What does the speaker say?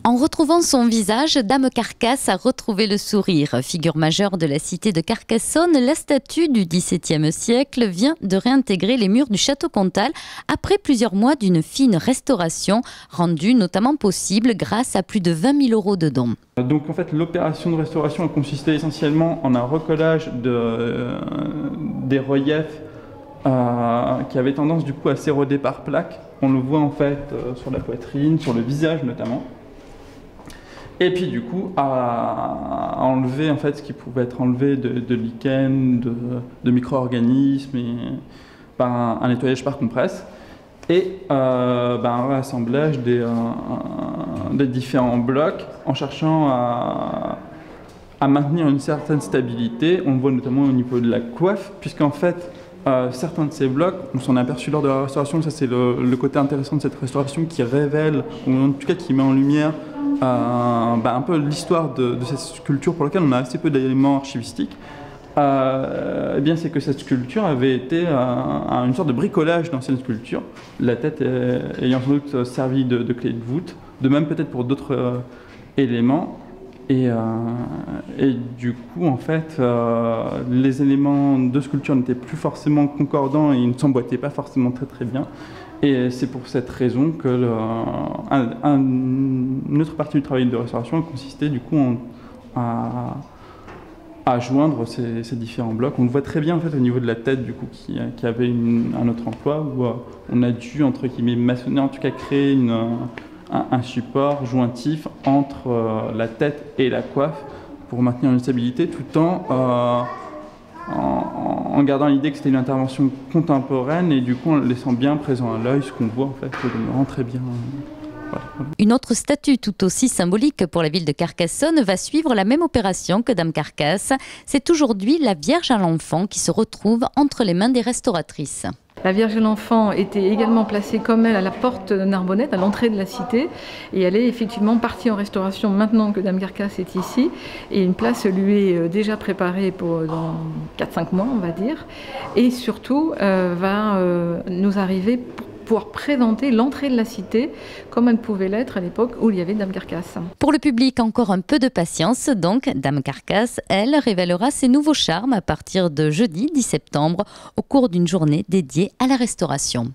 En retrouvant son visage, Dame Carcasse a retrouvé le sourire. Figure majeure de la cité de Carcassonne, la statue du XVIIe siècle vient de réintégrer les murs du château Comtal après plusieurs mois d'une fine restauration, rendue notamment possible grâce à plus de 20 000 € de dons. Donc en fait l'opération de restauration consistait essentiellement en un recollage des reliefs qui avaient tendance du coup à s'éroder par plaques. On le voit en fait sur la poitrine, sur le visage notamment. Et puis du coup à enlever en fait ce qui pouvait être enlevé de lichen, de micro-organismes et par un nettoyage par compresse et un réassemblage des différents blocs en cherchant à maintenir une certaine stabilité. On le voit notamment au niveau de la coiffe puisqu'en fait certains de ces blocs, on s'en est aperçu lors de la restauration, ça c'est le côté intéressant de cette restauration qui révèle, ou en tout cas qui met en lumière un peu l'histoire de cette sculpture pour laquelle on a assez peu d'éléments archivistiques. Eh bien, c'est que cette sculpture avait été une sorte de bricolage d'ancienne sculpture, la tête ayant sans doute servi de clé de voûte, de même peut-être pour d'autres éléments. Et du coup, en fait, les éléments de sculpture n'étaient plus forcément concordants et ils ne s'emboîtaient pas forcément très bien. Et c'est pour cette raison que une autre partie du travail de restauration consistait du coup à joindre ces différents blocs. On le voit très bien en fait au niveau de la tête du coup qui avait un autre emploi où on a dû entre guillemets maçonner, en tout cas créer un support jointif entre la tête et la coiffe pour maintenir une stabilité tout en gardant l'idée que c'était une intervention contemporaine et du coup en laissant bien présent à l'œil ce qu'on voit en fait rend très bien. Voilà. Une autre statue tout aussi symbolique pour la ville de Carcassonne va suivre la même opération que Dame Carcasse. C'est aujourd'hui la Vierge à l'Enfant qui se retrouve entre les mains des restauratrices. La Vierge et l'Enfant était également placée comme elle à la porte Narbonnette, à l'entrée de la cité. Et elle est effectivement partie en restauration maintenant que Dame Carcasse est ici. Et une place lui est déjà préparée pour dans 4-5 mois, on va dire. Et surtout, va nous arriver pour pouvoir présenter l'entrée de la cité comme elle pouvait l'être à l'époque où il y avait Dame Carcasse. Pour le public, encore un peu de patience. Donc, Dame Carcasse, elle, révélera ses nouveaux charmes à partir de jeudi 10 septembre au cours d'une journée dédiée à la restauration.